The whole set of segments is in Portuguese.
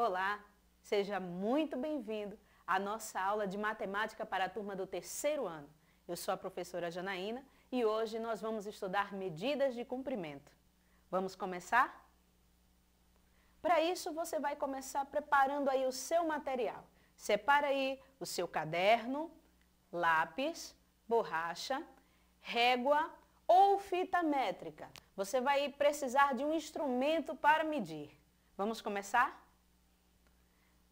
Olá, seja muito bem-vindo à nossa aula de matemática para a turma do terceiro ano. Eu sou a professora Janaína e hoje nós vamos estudar medidas de comprimento. Vamos começar? Para isso, você vai começar preparando aí o seu material. Separa aí o seu caderno, lápis, borracha, régua ou fita métrica. Você vai precisar de um instrumento para medir. Vamos começar?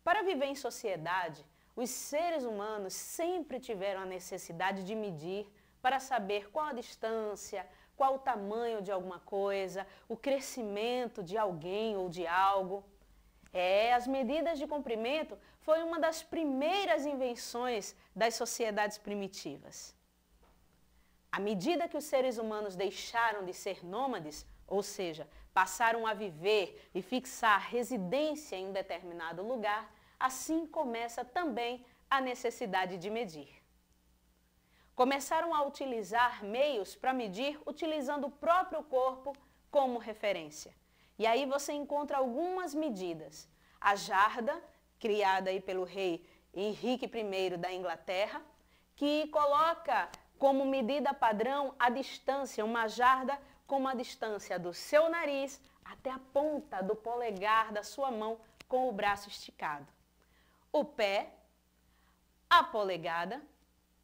Para viver em sociedade, os seres humanos sempre tiveram a necessidade de medir para saber qual a distância, qual o tamanho de alguma coisa, o crescimento de alguém ou de algo. As medidas de comprimento foi uma das primeiras invenções das sociedades primitivas. À medida que os seres humanos deixaram de ser nômades, ou seja, passaram a viver e fixar residência em um determinado lugar, assim começa também a necessidade de medir. Começaram a utilizar meios para medir utilizando o próprio corpo como referência. E aí você encontra algumas medidas. A jarda, criada aí pelo rei Henrique I da Inglaterra, que coloca como medida padrão a distância, uma jarda com a distância do seu nariz até a ponta do polegar da sua mão com o braço esticado. O pé, a polegada,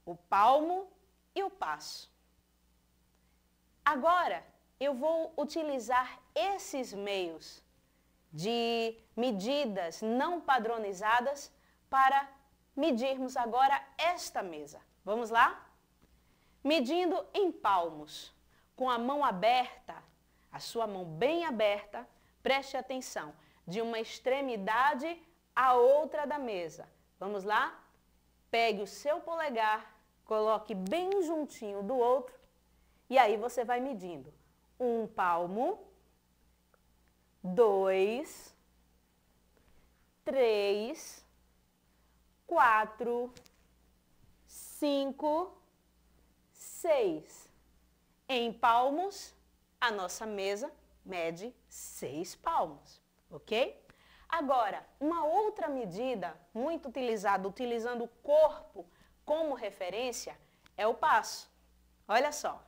o palmo e o passo. Agora, eu vou utilizar esses meios de medidas não padronizadas para medirmos agora esta mesa. Vamos lá? Medindo em palmos, com a mão aberta, a sua mão bem aberta, preste atenção, de uma extremidade à outra da mesa. Vamos lá? Pegue o seu polegar, coloque bem juntinho do outro e aí você vai medindo. 1 palmo, 2, 3, 4, 5, 6. Em palmos, a nossa mesa mede 6 palmos, ok? Agora, uma outra medida muito utilizada, utilizando o corpo como referência, é o passo. Olha só.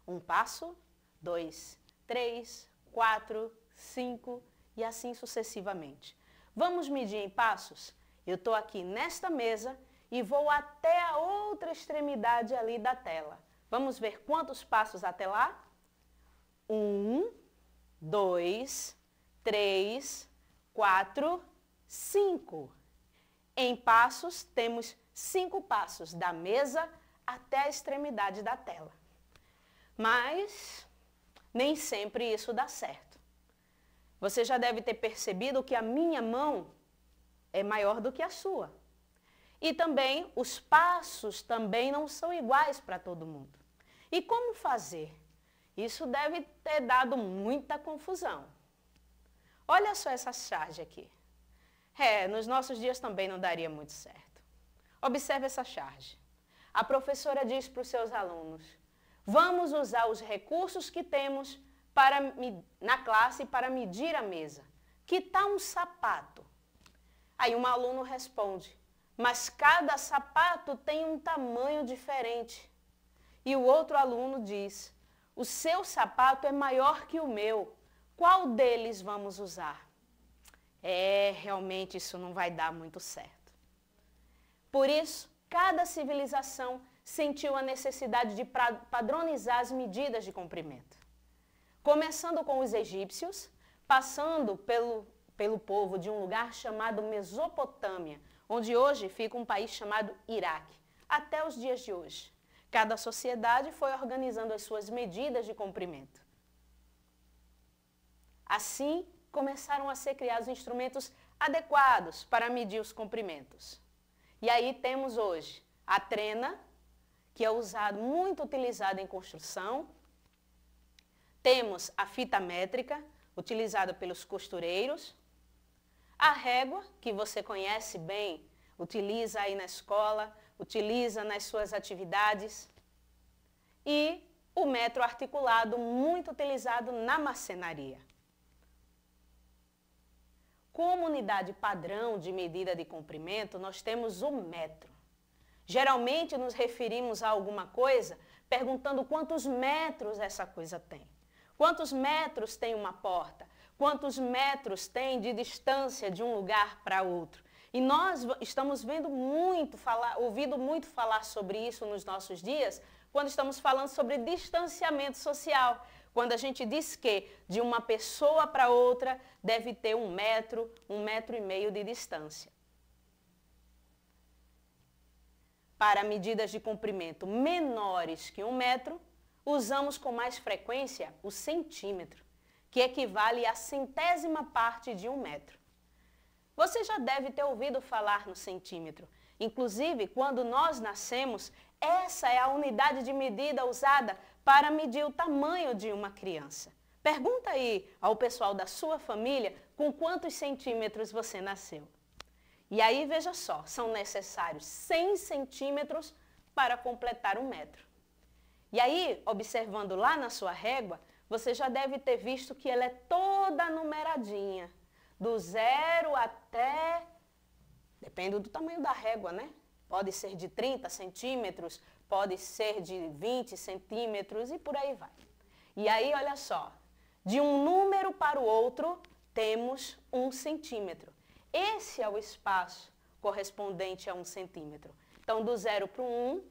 1 passo, 2, 3, 4, 5 e assim sucessivamente. Vamos medir em passos? Eu estou aqui nesta mesa e vou até a outra extremidade ali da tela. Vamos ver quantos passos até lá? 1, 2, 3, 4, 5. Em passos, temos 5 passos da mesa até a extremidade da tela. Mas nem sempre isso dá certo. Você já deve ter percebido que a minha mão é maior do que a sua. E também os passos também não são iguais para todo mundo. E como fazer? Isso deve ter dado muita confusão. Olha só essa charge aqui. Nos nossos dias também não daria muito certo. Observe essa charge. A professora diz para os seus alunos, vamos usar os recursos que temos na classe para medir a mesa. Que tal um sapato? Aí um aluno responde, mas cada sapato tem um tamanho diferente. E o outro aluno diz, o seu sapato é maior que o meu. Qual deles vamos usar? Realmente isso não vai dar muito certo. Por isso, cada civilização sentiu a necessidade de padronizar as medidas de comprimento. Começando com os egípcios, passando pelo povo de um lugar chamado Mesopotâmia, onde hoje fica um país chamado Iraque, até os dias de hoje. Cada sociedade foi organizando as suas medidas de comprimento. Assim, começaram a ser criados instrumentos adequados para medir os comprimentos. E aí temos hoje a trena, que é muito utilizada em construção. Temos a fita métrica, utilizada pelos costureiros. A régua, que você conhece bem, utiliza aí na escola, utiliza nas suas atividades. E o metro articulado, muito utilizado na marcenaria. Como unidade padrão de medida de comprimento, nós temos o metro. Geralmente nos referimos a alguma coisa perguntando quantos metros essa coisa tem. Quantos metros tem uma porta? Quantos metros tem de distância de um lugar para outro? E nós estamos ouvindo muito falar sobre isso nos nossos dias, quando estamos falando sobre distanciamento social. Quando a gente diz que de uma pessoa para outra deve ter 1 metro, 1,5 metros de distância. Para medidas de comprimento menores que 1 metro, usamos com mais frequência o centímetro, que equivale à centésima parte de 1 metro. Você já deve ter ouvido falar no centímetro. Inclusive, quando nós nascemos, essa é a unidade de medida usada para medir o tamanho de uma criança. Pergunta aí ao pessoal da sua família com quantos centímetros você nasceu. E aí, veja só, são necessários 100 centímetros para completar 1 metro. E aí, observando lá na sua régua, você já deve ter visto que ela é toda numeradinha. Do 0 até, depende do tamanho da régua, né? Pode ser de 30 centímetros, pode ser de 20 centímetros e por aí vai. E aí, olha só, de um número para o outro, temos 1 centímetro. Esse é o espaço correspondente a 1 centímetro. Então, do 0 para o 1,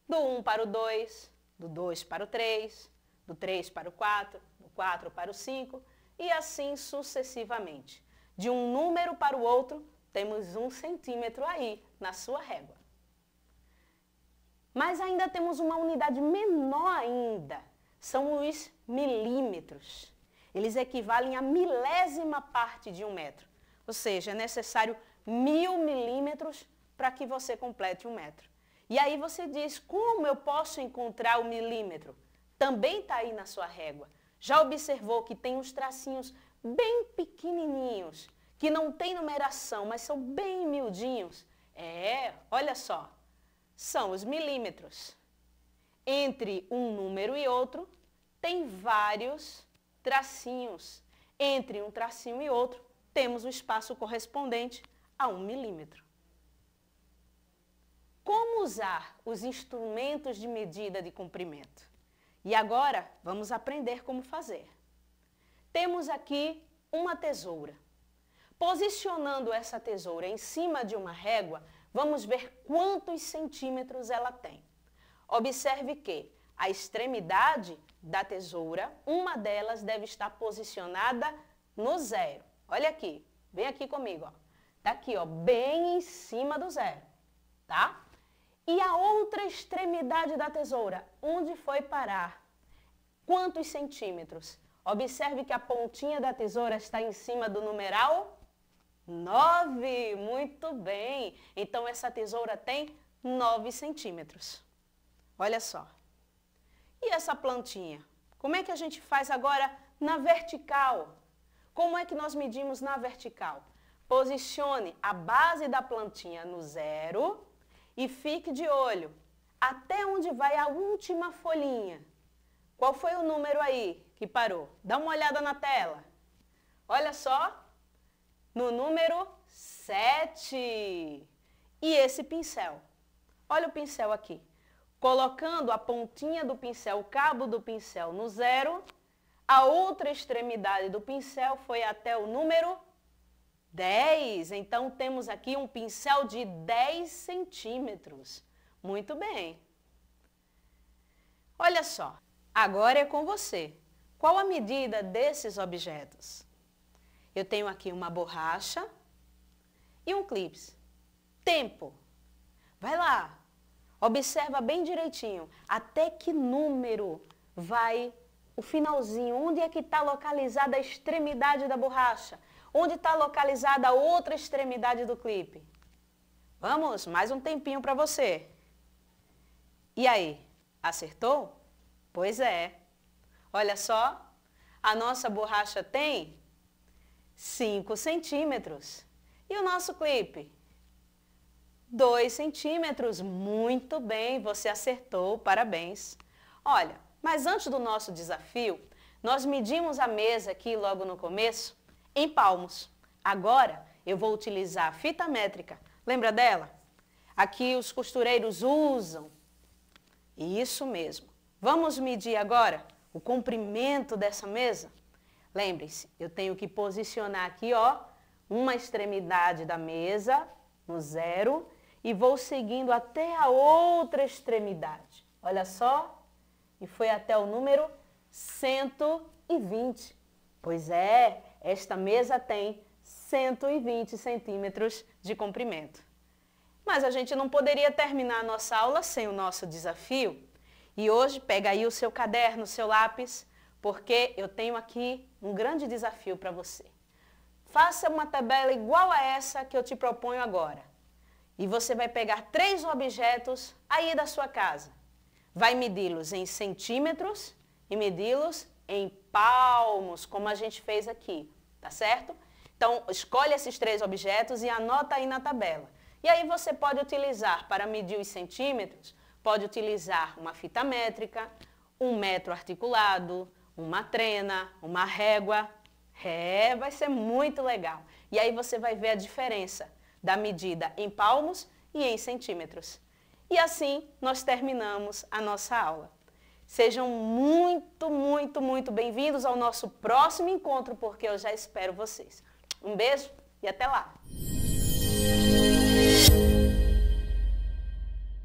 do 1 para o 2, do 2 para o 3, do 3 para o 4, do 4 para o 5, e assim sucessivamente. De um número para o outro, temos 1 centímetro aí na sua régua. Mas ainda temos uma unidade menor ainda, são os milímetros. Eles equivalem a milésima parte de 1 metro. Ou seja, é necessário 1000 milímetros para que você complete 1 metro. E aí você diz, como eu posso encontrar o milímetro? Também está aí na sua régua. Já observou que tem uns tracinhos bem pequenininhos, que não tem numeração, mas são bem miudinhos? Olha só, são os milímetros. Entre um número e outro, tem vários tracinhos. Entre um tracinho e outro, temos o espaço correspondente a 1 milímetro. Como usar os instrumentos de medida de comprimento? E agora, vamos aprender como fazer. Temos aqui uma tesoura. Posicionando essa tesoura em cima de uma régua, vamos ver quantos centímetros ela tem. Observe que a extremidade da tesoura, uma delas deve estar posicionada no 0. Olha aqui, vem aqui comigo, ó. Tá aqui, ó, bem em cima do 0, tá? E a outra extremidade da tesoura, onde foi parar? Quantos centímetros? Observe que a pontinha da tesoura está em cima do numeral 9. Muito bem. Então, essa tesoura tem 9 centímetros. Olha só. E essa plantinha? Como é que a gente faz agora na vertical? Como é que nós medimos na vertical? Posicione a base da plantinha no 0 e fique de olho até onde vai a última folhinha. Qual foi o número aí que parou? Dá uma olhada na tela. Olha só, no número 7. E esse pincel? Olha o pincel aqui. Colocando a pontinha do pincel, o cabo do pincel no 0, a outra extremidade do pincel foi até o número 10. Então, temos aqui um pincel de 10 centímetros. Muito bem. Olha só, agora é com você. Qual a medida desses objetos? Eu tenho aqui uma borracha e um clips. Tempo. Vai lá. Observa bem direitinho. Até que número vai o finalzinho? Onde é que está localizada a extremidade da borracha? Onde está localizada a outra extremidade do clipe? Vamos, mais um tempinho para você. E aí, acertou? Pois é. Olha só, a nossa borracha tem 5 centímetros. E o nosso clipe? 2 centímetros. Muito bem, você acertou, parabéns. Olha, mas antes do nosso desafio, nós medimos a mesa aqui logo no começo em palmos. Agora, eu vou utilizar a fita métrica. Lembra dela? Aqui os costureiros usam. Isso mesmo. Vamos medir agora o comprimento dessa mesa? Lembre-se, eu tenho que posicionar aqui, ó, uma extremidade da mesa no 0 e vou seguindo até a outra extremidade. Olha só, e foi até o número 120. Pois é, esta mesa tem 120 centímetros de comprimento. Mas a gente não poderia terminar a nossa aula sem o nosso desafio. E hoje, pega aí o seu caderno, o seu lápis, porque eu tenho aqui um grande desafio para você. Faça uma tabela igual a essa que eu te proponho agora. E você vai pegar 3 objetos aí da sua casa. Vai medi-los em centímetros e medi-los em palmos, como a gente fez aqui, tá certo? Então, escolhe esses 3 objetos e anota aí na tabela. E aí você pode utilizar, para medir os centímetros, pode utilizar uma fita métrica, um metro articulado, uma trena, uma régua. Vai ser muito legal. E aí você vai ver a diferença da medida em palmos e em centímetros. E assim nós terminamos a nossa aula. Sejam muito, muito, muito bem-vindos ao nosso próximo encontro, porque eu já espero vocês. Um beijo e até lá!